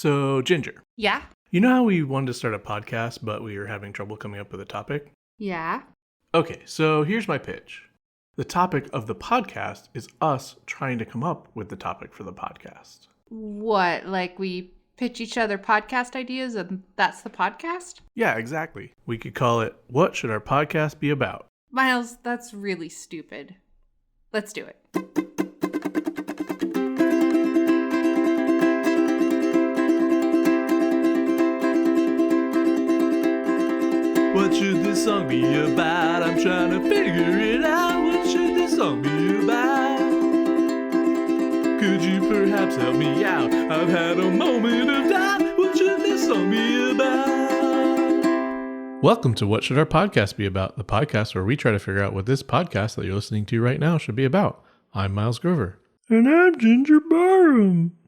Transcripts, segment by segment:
So, Ginger, Yeah? you know how we wanted to start a podcast, but we were having trouble coming up with a topic? Yeah? Okay, so here's my pitch. The topic of the podcast is us trying to come up with the topic for the podcast. What, like we pitch each other podcast ideas and that's the podcast? Yeah, exactly. We could call it, What Should Our Podcast Be About? Miles, that's really stupid. Let's do it. What should this song be about? I'm trying to figure it out. What should this song be about? Could you perhaps help me out? I've had a moment of doubt. What should this song be about? Welcome to What Should Our Podcast Be About? The podcast where we try to figure out what this podcast that you're listening to right now should be about. I'm Miles Grover. And I'm Ginger Barham.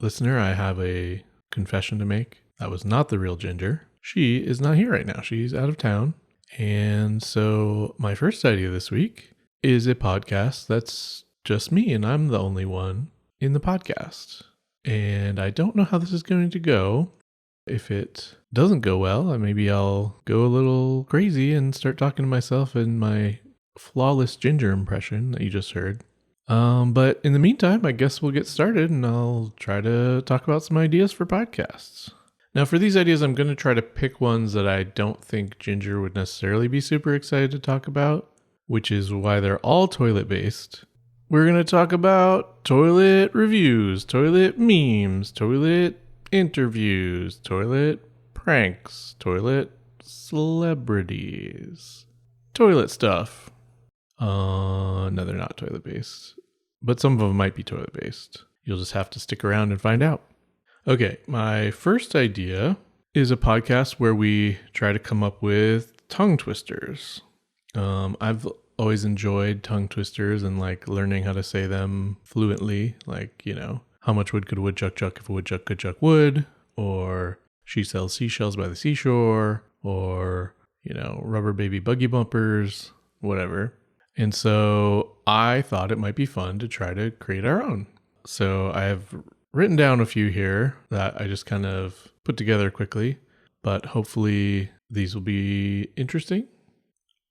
Listener, I have a confession to make. That was not the real Ginger. She is not here right now. She's out of town. And so my first idea this week is a podcast that's just me, and I'm the only one in the podcast. And I don't know how this is going to go. If it doesn't go well, maybe I'll go a little crazy and start talking to myself in my flawless Ginger impression that you just heard. But in the meantime, I guess we'll get started and I'll try to talk about some ideas for podcasts. Now, for these ideas, I'm going to try to pick ones that I don't think Ginger would necessarily be super excited to talk about, which is why they're all toilet-based. We're going to talk about toilet reviews, toilet memes, toilet interviews, toilet pranks, toilet celebrities, toilet stuff. No, they're not toilet-based, but some of them might be toilet-based. You'll just have to stick around and find out. Okay, my first idea is a podcast where we try to come up with tongue twisters. I've always enjoyed tongue twisters and like learning how to say them fluently. Like, you know, how much wood could a woodchuck chuck if a woodchuck could chuck wood? Or she sells seashells by the seashore? Or, you know, rubber baby buggy bumpers, whatever. And so I thought it might be fun to try to create our own. So I have written down a few here that I just kind of put together quickly, but hopefully these will be interesting.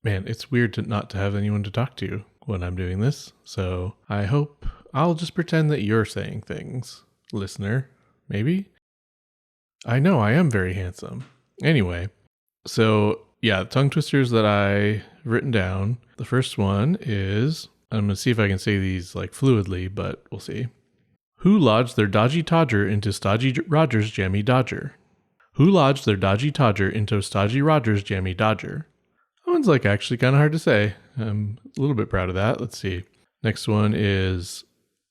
Man, it's weird not to have anyone to talk to when I'm doing this, so I hope I'll just pretend that you're saying things, listener, maybe? I know I am very handsome. Anyway, so yeah, tongue twisters that I written down. The first one is, I'm going to see if I can say these like fluidly, but we'll see. Who lodged their dodgy Todger into Stodgy Roger's jammy Dodger? Who lodged their dodgy Todger into Stodgy Roger's jammy Dodger? That one's like actually kind of hard to say. I'm a little bit proud of that. Let's see. Next one is,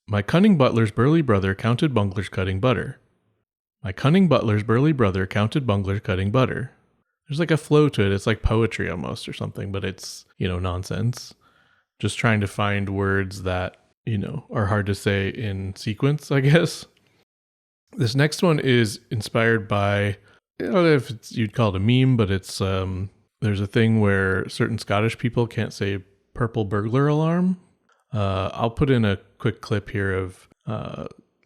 my cunning butler's burly brother counted bunglers cutting butter. My cunning butler's burly brother counted bunglers cutting butter. There's like a flow to it. It's like poetry almost or something, but it's, you know, nonsense. Just trying to find words that, you know, are hard to say in sequence, I guess. This next one is inspired by, I don't know if you'd call it a meme, but it's, there's a thing where certain Scottish people can't say purple burglar alarm. I'll put in a quick clip here of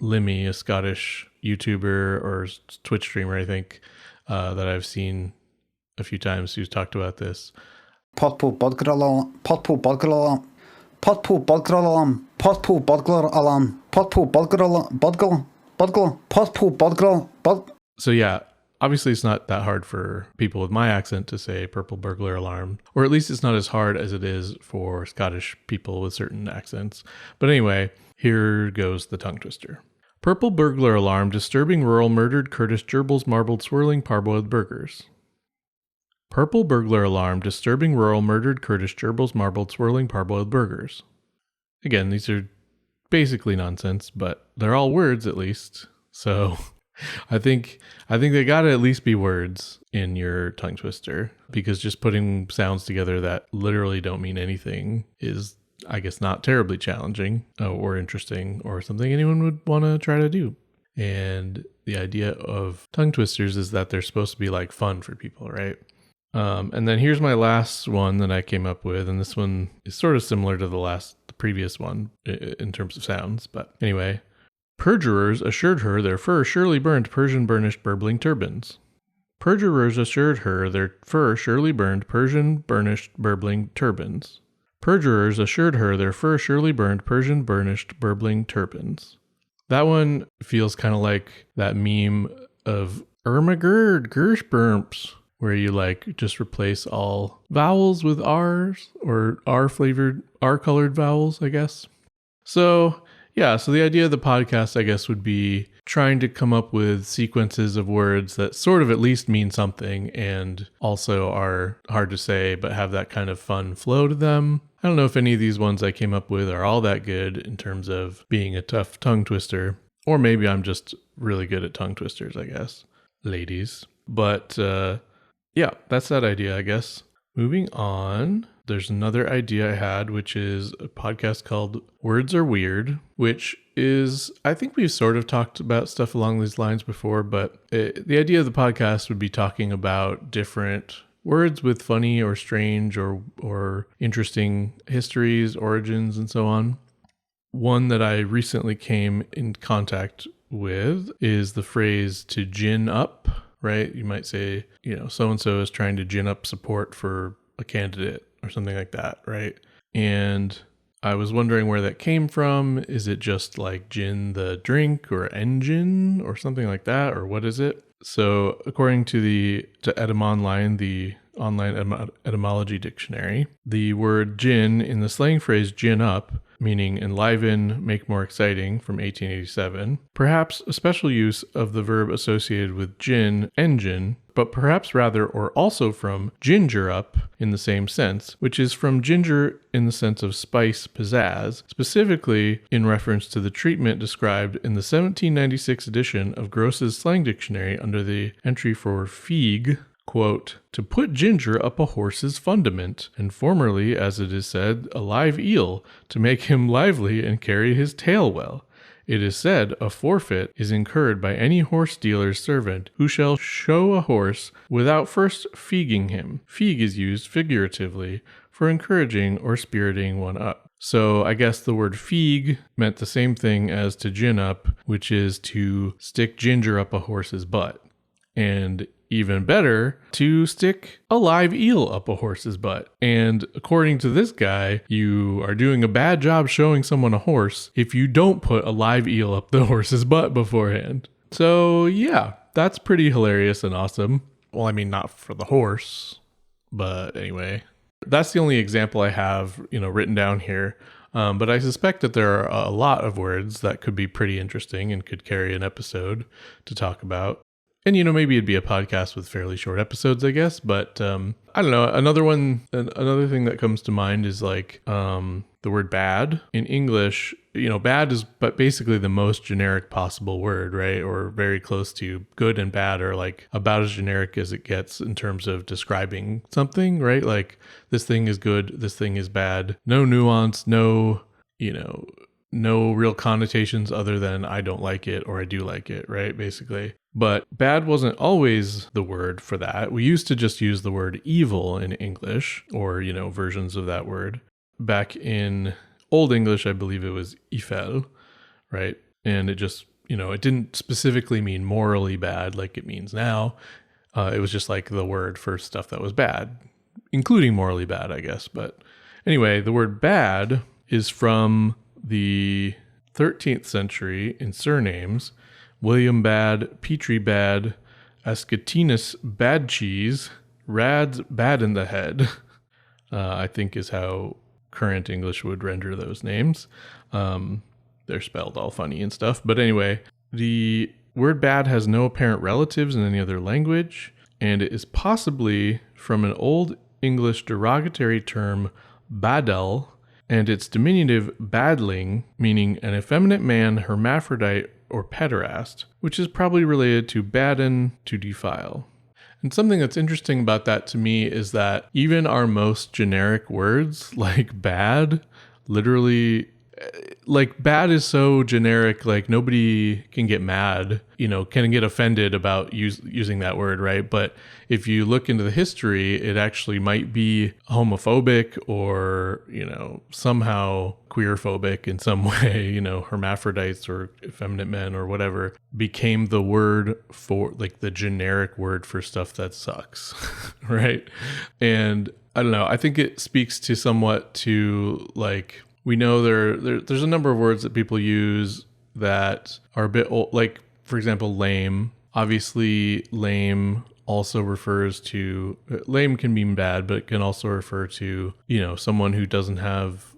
Limmy, a Scottish YouTuber or Twitch streamer, I think, that I've seen a few times who's talked about this. Purple burglar alarm, purple burglar alarm. Purple burglar alarm, purple burglar alarm, purple burglar alarm, burglar, purple burglar. So yeah, obviously it's not that hard for people with my accent to say purple burglar alarm, or at least it's not as hard as it is for Scottish people with certain accents. But anyway, here goes the tongue twister. Purple burglar alarm, disturbing rural murdered Curtis gerbils marbled swirling parboiled burgers. Purple burglar alarm, disturbing rural murdered Curtis gerbils marbled swirling parboiled burgers. Again, these are basically nonsense, but they're all words at least. So I think they gotta at least be words in your tongue twister, because just putting sounds together that literally don't mean anything is, I guess, not terribly challenging or interesting or something anyone would want to try to do. And the idea of tongue twisters is that they're supposed to be like fun for people, right? And then here's my last one that I came up with, and this one is sort of similar to the previous one in terms of sounds. But anyway, Perjurers assured her their fur surely burned Persian burnished burbling turbans. Perjurers assured her their fur surely burned Persian burnished burbling turbans. Perjurers assured her their fur surely burned Persian burnished burbling turbans. That one feels kind of like that meme of Ermagerd Gershburps, where you like just replace all vowels with R's or R-colored vowels, I guess. So the idea of the podcast, I guess, would be trying to come up with sequences of words that sort of at least mean something and also are hard to say but have that kind of fun flow to them. I don't know if any of these ones I came up with are all that good in terms of being a tough tongue twister, or maybe I'm just really good at tongue twisters, I guess, ladies. But that's that idea, I guess. Moving on, there's another idea I had, which is a podcast called Words Are Weird, which is, I think we've sort of talked about stuff along these lines before, but the idea of the podcast would be talking about different words with funny or strange or interesting histories, origins, and so on. One that I recently came in contact with is the phrase to gin up, right? You might say, so-and-so is trying to gin up support for a candidate or something like that, right? And I was wondering where that came from. Is it just like gin the drink or engine or something like that? Or what is it? So according to Etymonline, the online etymology dictionary, the word gin in the slang phrase gin up, meaning enliven, make more exciting, from 1887, perhaps a special use of the verb associated with gin, engine, but perhaps rather or also from ginger up in the same sense, which is from ginger in the sense of spice, pizzazz, specifically in reference to the treatment described in the 1796 edition of Gross's Slang Dictionary under the entry for feeg, quote, to put ginger up a horse's fundament, and formerly, as it is said, a live eel, to make him lively and carry his tail well. It is said a forfeit is incurred by any horse dealer's servant who shall show a horse without first feeging him. Feeg is used figuratively for encouraging or spiriting one up. So I guess the word feeg meant the same thing as to gin up, which is to stick ginger up a horse's butt. And even better, to stick a live eel up a horse's butt. And according to this guy, you are doing a bad job showing someone a horse if you don't put a live eel up the horse's butt beforehand. So yeah, that's pretty hilarious and awesome. Well, I mean, not for the horse, but anyway. That's the only example I have, written down here. But I suspect that there are a lot of words that could be pretty interesting and could carry an episode to talk about. And, maybe it'd be a podcast with fairly short episodes, I guess. But I don't know. Another thing that comes to mind is like the word bad. In English, bad is but basically the most generic possible word, right? Or very close to. Good and bad are like about as generic as it gets in terms of describing something, right? Like this thing is good, this thing is bad. No nuance, no real connotations other than I don't like it or I do like it, right? Basically. But bad wasn't always the word for that. We used to just use the word evil in English or, versions of that word. Back in Old English, I believe it was ifel, right? And it just, it didn't specifically mean morally bad like it means now. It was just like the word for stuff that was bad, including morally bad, I guess. But anyway, the word bad is from the 13th century in surnames. William Bad, Petrie Bad, Ascatinus Bad Cheese, Rads Bad in the Head, I think is how current English would render those names. They're spelled all funny and stuff. But anyway, the word bad has no apparent relatives in any other language, and it is possibly from an Old English derogatory term, badel, and its diminutive badling, meaning an effeminate man, hermaphrodite, or pederast, which is probably related to baden, to defile. And something that's interesting about that to me is that even our most generic words, like bad, literally like bad is so generic, like nobody can get mad, can get offended about using that word, right? But if you look into the history, it actually might be homophobic or, somehow queerphobic in some way, hermaphrodites or effeminate men or whatever became the word for, like, the generic word for stuff that sucks, right? And I don't know, I think it speaks to somewhat to, like, we know there's a number of words that people use that are a bit old, like, for example, lame. Obviously, lame also refers to, lame can mean bad, but it can also refer to, someone who doesn't have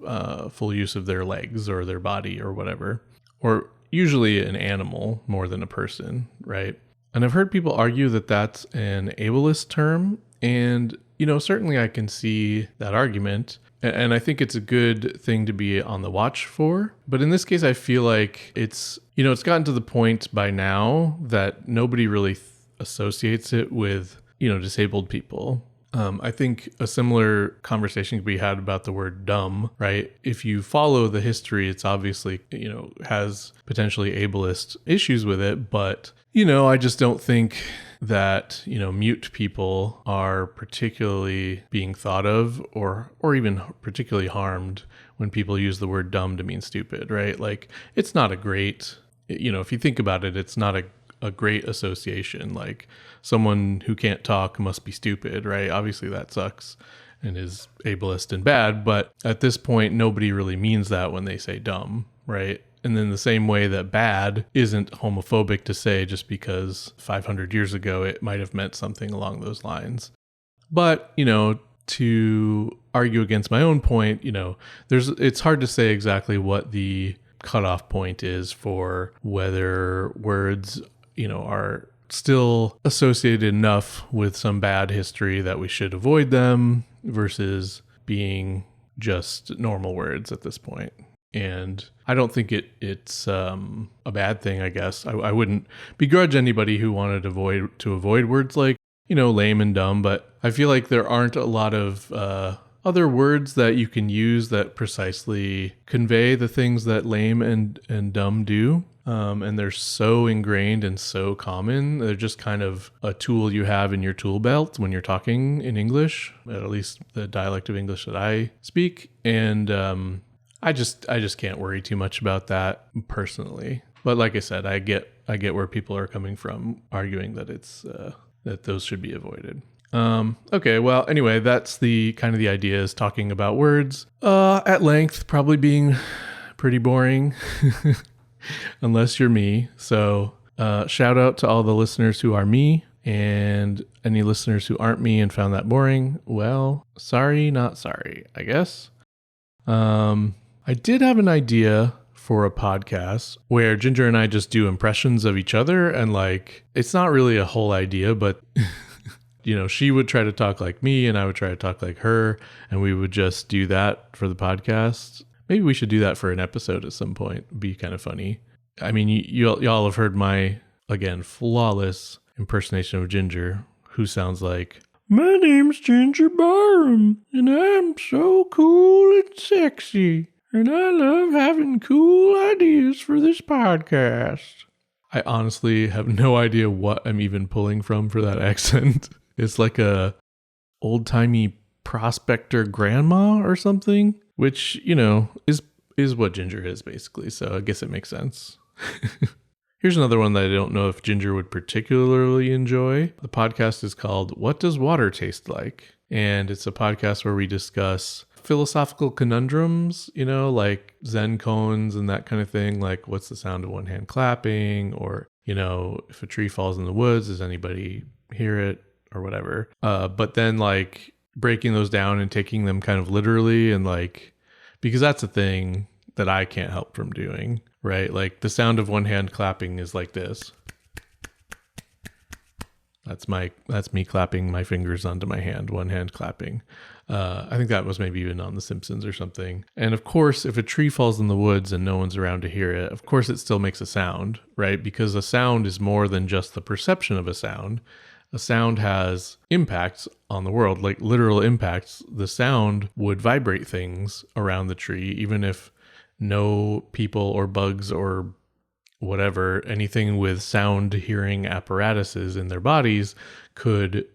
full use of their legs or their body or whatever, or usually an animal more than a person, right? And I've heard people argue that that's an ableist term, and certainly I can see that argument. And I think it's a good thing to be on the watch for. But in this case, I feel like it's gotten to the point by now that nobody really associates it with, disabled people. I think a similar conversation could be had about the word dumb, right? If you follow the history, it's obviously, has potentially ableist issues with it. But, I just don't think that, mute people are particularly being thought of or even particularly harmed when people use the word dumb to mean stupid, right? Like, it's not a great, if you think about it, it's not a great association. Like, someone who can't talk must be stupid, right? Obviously that sucks and is ableist and bad, but at this point, nobody really means that when they say dumb, right? And then the same way that bad isn't homophobic to say just because 500 years ago it might have meant something along those lines. But, to argue against my own point, it's hard to say exactly what the cutoff point is for whether words, are still associated enough with some bad history that we should avoid them versus being just normal words at this point. And I don't think it's a bad thing, I guess. I wouldn't begrudge anybody who wanted to avoid words like, lame and dumb, but I feel like there aren't a lot of other words that you can use that precisely convey the things that lame and dumb do. And they're so ingrained and so common. They're just kind of a tool you have in your tool belt when you're talking in English, at least the dialect of English that I speak. And I just can't worry too much about that personally. But like I said, I get where people are coming from, arguing that it's that those should be avoided. Okay, well, anyway, that's the kind of the idea, is talking about words at length, probably being pretty boring, unless you're me. So shout out to all the listeners who are me, and any listeners who aren't me and found that boring. Well, sorry, not sorry, I guess. I did have an idea for a podcast where Ginger and I just do impressions of each other, and like, it's not really a whole idea, but she would try to talk like me and I would try to talk like her, and we would just do that for the podcast. Maybe we should do that for an episode at some point. It'd be kind of funny. I mean, y'all have heard my, again, flawless impersonation of Ginger, who sounds like, "My name's Ginger Barham, and I'm so cool and sexy, and I love having cool ideas for this podcast." I honestly have no idea what I'm even pulling from for that accent. It's like a old-timey prospector grandma or something, which, is what Ginger is basically. So I guess it makes sense. Here's another one that I don't know if Ginger would particularly enjoy. The podcast is called What Does Water Taste Like? And it's a podcast where we discuss philosophical conundrums, like Zen koans and that kind of thing. Like, what's the sound of one hand clapping? Or, if a tree falls in the woods, does anybody hear it? Or whatever. But then like breaking those down and taking them kind of literally, and like, because that's a thing that I can't help from doing, right? Like, the sound of one hand clapping is like this. That's me clapping my fingers onto my hand, one hand clapping. I think that was maybe even on The Simpsons or something. And of course, if a tree falls in the woods and no one's around to hear it, of course it still makes a sound, right? Because a sound is more than just the perception of a sound. A sound has impacts on the world, like literal impacts. The sound would vibrate things around the tree, even if no people or bugs or whatever, anything with sound hearing apparatuses in their bodies could,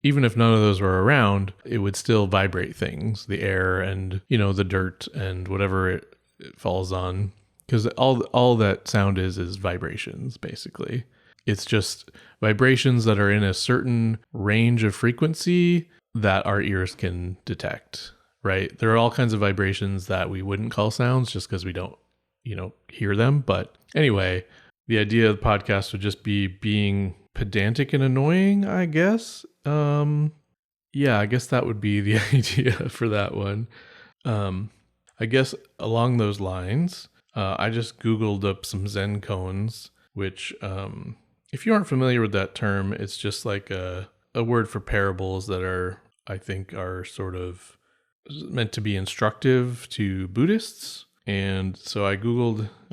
even if none of those were around, it would still vibrate things, the air and, the dirt and whatever it falls on. Because all that sound is vibrations, basically. It's just vibrations that are in a certain range of frequency that our ears can detect, right? There are all kinds of vibrations that we wouldn't call sounds just because we don't, hear them. But anyway, the idea of the podcast would just be being pedantic and annoying, I guess. Yeah, I guess that would be the idea for that one. I guess along those lines, I just Googled up some Zen koans, which, if you aren't familiar with that term, it's just like a word for parables that I think are sort of meant to be instructive to Buddhists. And so I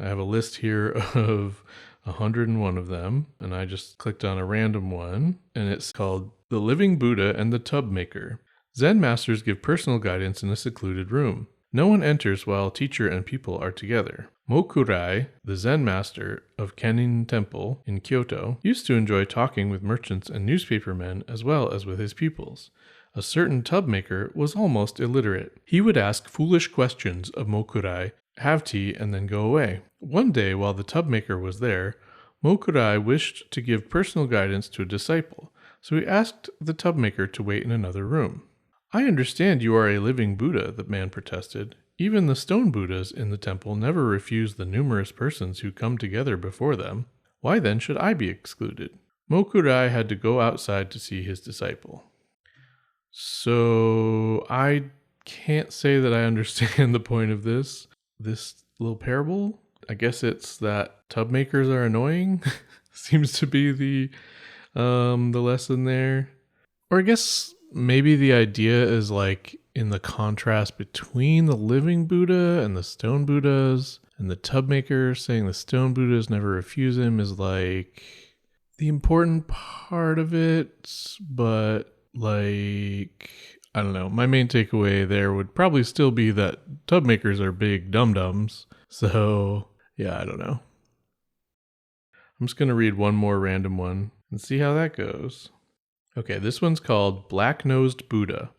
have a list here of 101 of them, and I just clicked on a random one, and it's called The Living Buddha and the Tub Maker. Zen masters give personal guidance in a secluded room. No one enters while teacher and pupil are together. Mokurai, the Zen master of Kenin Temple in Kyoto, used to enjoy talking with merchants and newspapermen as well as with his pupils. A certain tub maker was almost illiterate. He would ask foolish questions of Mokurai, have tea, and then go away. One day, while the tub maker was there, Mokurai wished to give personal guidance to a disciple, so he asked the tub maker to wait in another room. I understand you are a living Buddha, the man protested. Even the stone Buddhas in the temple never refuse the numerous persons who come together before them. Why then should I be excluded? Mokurai had to go outside to see his disciple. So I can't say that I understand the point of this little parable. I guess it's that tub makers are annoying. Seems to be the lesson there. Or I guess maybe the idea is like in the contrast between the living Buddha and the stone Buddhas, and the tub maker saying the stone Buddhas never refuse him is like the important part of it, but like, I don't know. My main takeaway there would probably still be that tub makers are big dum-dums. So yeah, I don't know. I'm just going to read one more random one and see how that goes. Okay, this one's called Black-Nosed Buddha.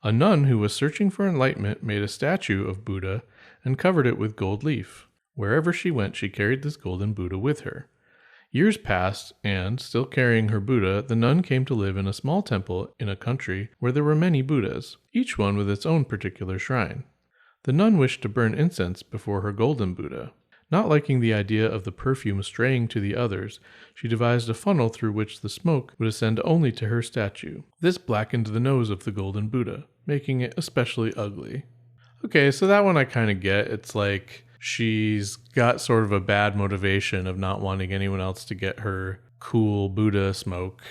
A nun who was searching for enlightenment made a statue of Buddha and covered it with gold leaf. Wherever she went, she carried this golden Buddha with her. Years passed, and, still carrying her Buddha, the nun came to live in a small temple in a country where there were many Buddhas, each one with its own particular shrine. The nun wished to burn incense before her golden Buddha. Not liking the idea of the perfume straying to the others, she devised a funnel through which the smoke would ascend only to her statue. This blackened the nose of the golden Buddha, making it especially ugly. Okay, so that one I kind of get. It's like she's got sort of a bad motivation of not wanting anyone else to get her cool Buddha smoke.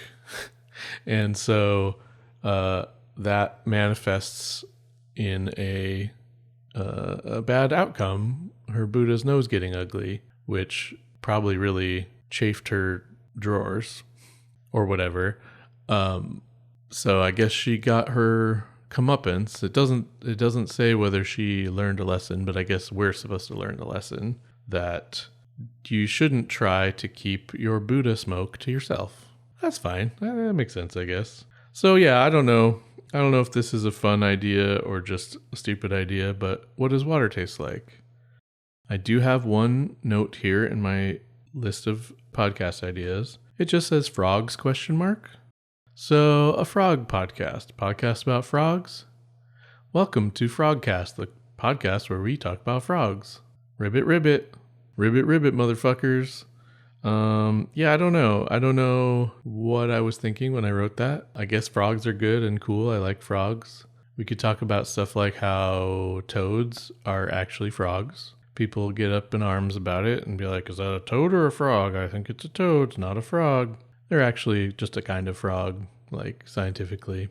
And so that manifests in a bad outcome, her Buddha's nose getting ugly, which probably really chafed her drawers or whatever. So I guess she got her comeuppance. It doesn't say whether she learned a lesson, but I guess we're supposed to learn the lesson that you shouldn't try to keep your Buddha smoke to yourself. That's fine. That makes sense, I guess. So yeah, I don't know. I don't know if this is a fun idea or just a stupid idea, but what does water taste like? I do have one note here in my list of podcast ideas. It just says frogs ? So, a frog podcast about frogs? Welcome to Frogcast, the podcast where we talk about frogs. Ribbit, ribbit. Ribbit, ribbit, motherfuckers. Yeah, I don't know what I was thinking when I wrote that. I guess frogs are good and cool. I like frogs. We could talk about stuff like how toads are actually frogs. People get up in arms about it and be like, is that a toad or a frog? I think it's a toad, it's not a frog. They're actually just a kind of frog, like scientifically.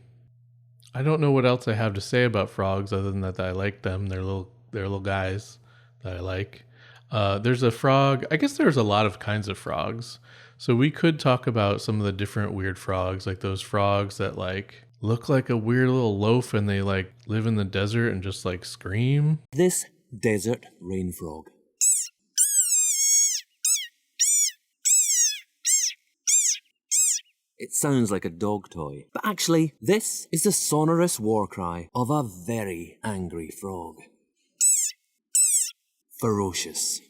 I don't know what else I have to say about frogs other than that I like them. They're little guys that I like. There's a frog. I guess there's a lot of kinds of frogs. So we could talk about some of the different weird frogs, like those frogs that like look like a weird little loaf and they like live in the desert and just like scream. This desert rain frog. It sounds like a dog toy, but actually, this is the sonorous war cry of a very angry frog. Ferocious.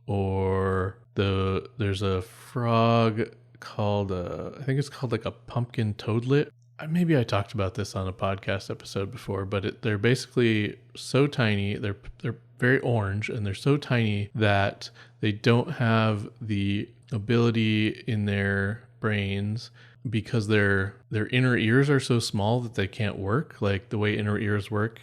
Or there's a frog called I think it's called like a pumpkin toadlet. Maybe I talked about this on a podcast episode before, but they're basically so tiny. They're very orange, and they're so tiny that they don't have the ability in their brains, because their inner ears are so small that they can't work. Like the way inner ears work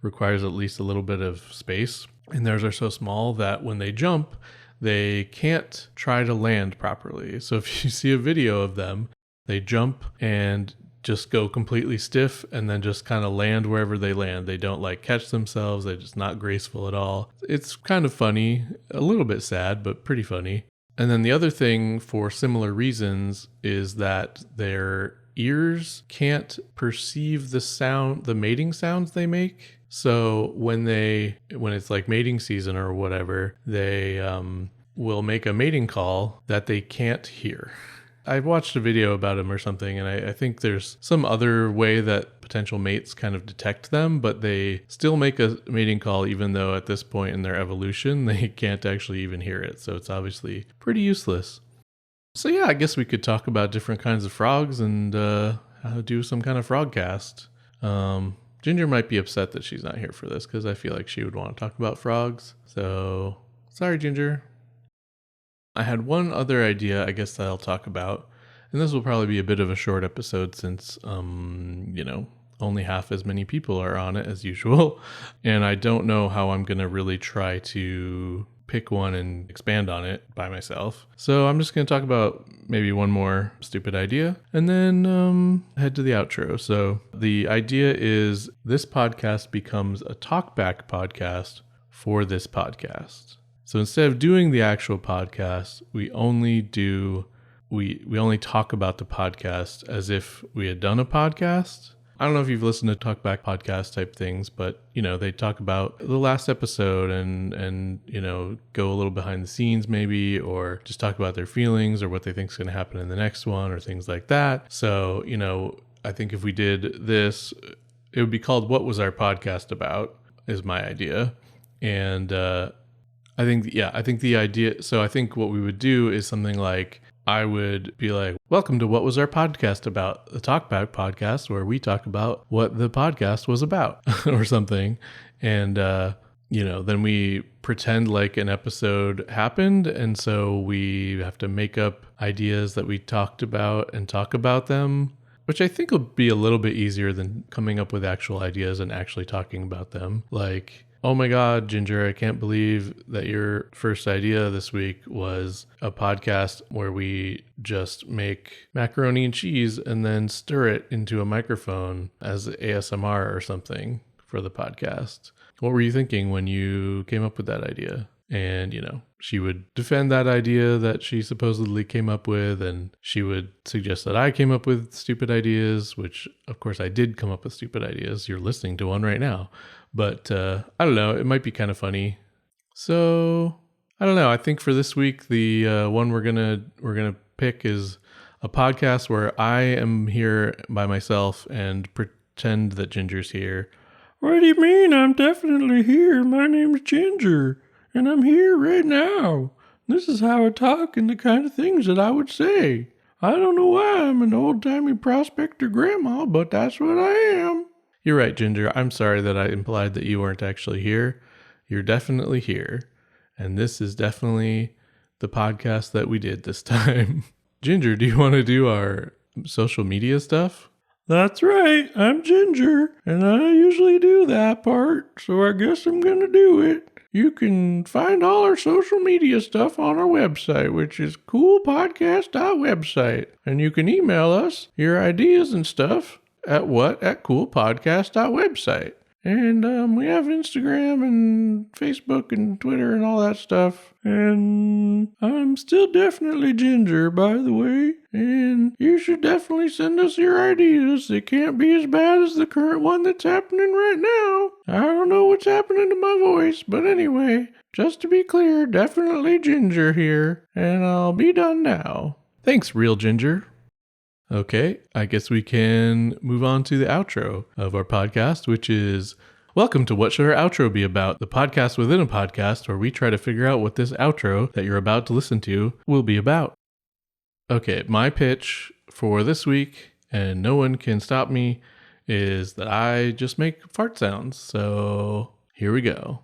requires at least a little bit of space, and theirs are so small that when they jump, they can't try to land properly. So if you see a video of them, they jump and just go completely stiff and then just kind of land wherever they land. They don't like catch themselves. They're just not graceful at all. It's kind of funny, a little bit sad, but pretty funny. And then the other thing, for similar reasons, is that their ears can't perceive the mating sounds they make. So when it's like mating season or whatever, they will make a mating call that they can't hear. I watched a video about them or something, and I think there's some other way that potential mates kind of detect them, but they still make a mating call even though at this point in their evolution, they can't actually even hear it. So it's obviously pretty useless. So yeah, I guess we could talk about different kinds of frogs and how to do some kind of frog cast. Ginger might be upset that she's not here for this because I feel like she would want to talk about frogs. So sorry, Ginger. I had one other idea, I guess, that I'll talk about, and this will probably be a bit of a short episode since, only half as many people are on it as usual, and I don't know how I'm going to really try to pick one and expand on it by myself. So I'm just going to talk about maybe one more stupid idea and then head to the outro. So the idea is this podcast becomes a talkback podcast for this podcast. So instead of doing the actual podcast, we only talk about the podcast as if we had done a podcast. I don't know if you've listened to talkback podcast type things, but they talk about the last episode and go a little behind the scenes maybe, or just talk about their feelings or what they think is going to happen in the next one or things like that. So, I think if we did this, it would be called What Was Our Podcast About, is my idea. And I think the idea, so I think what we would do is something like, I would be like, welcome to What Was Our Podcast About, the Talkback podcast, where we talk about what the podcast was about or something. And, then we pretend like an episode happened. And so we have to make up ideas that we talked about and talk about them, which I think will be a little bit easier than coming up with actual ideas and actually talking about them. Like, oh my God, Ginger, I can't believe that your first idea this week was a podcast where we just make macaroni and cheese and then stir it into a microphone as ASMR or something for the podcast. What were you thinking when you came up with that idea? And, she would defend that idea that she supposedly came up with, and she would suggest that I came up with stupid ideas, which, of course, I did come up with stupid ideas. You're listening to one right now. But I don't know. It might be kind of funny. So I don't know. I think for this week, the one we're gonna pick is a podcast where I am here by myself and pretend that Ginger's here. What do you mean? I'm definitely here. My name's Ginger, and I'm here right now. This is how I talk and the kind of things that I would say. I don't know why I'm an old-timey prospector grandma, but that's what I am. You're right, Ginger. I'm sorry that I implied that you weren't actually here. You're definitely here. And this is definitely the podcast that we did this time. Ginger, do you want to do our social media stuff? That's right. I'm Ginger, and I usually do that part, so I guess I'm going to do it. You can find all our social media stuff on our website, which is coolpodcast.website. And you can email us your ideas and stuff at coolpodcast.website. And we have Instagram and Facebook and Twitter and all that stuff. And I'm still definitely Ginger, by the way. And you should definitely send us your ideas. It can't be as bad as the current one that's happening right now. I don't know what's happening to my voice, but anyway, just to be clear, definitely Ginger here. And I'll be done now. Thanks, Real Ginger. Okay, I guess we can move on to the outro of our podcast, which is welcome to What Should Our Outro Be About? The podcast within a podcast where we try to figure out what this outro that you're about to listen to will be about. Okay, my pitch for this week, and no one can stop me, is that I just make fart sounds. So here we go.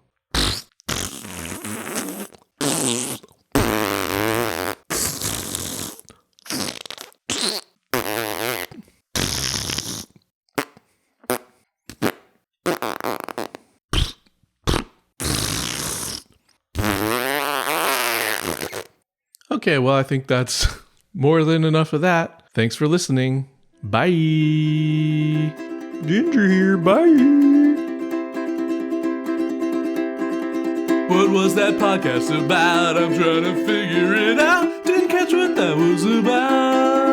Okay, well, I think that's more than enough of that. Thanks for listening. Bye. Ginger here. Bye. What was that podcast about? I'm trying to figure it out. Didn't catch what that was about.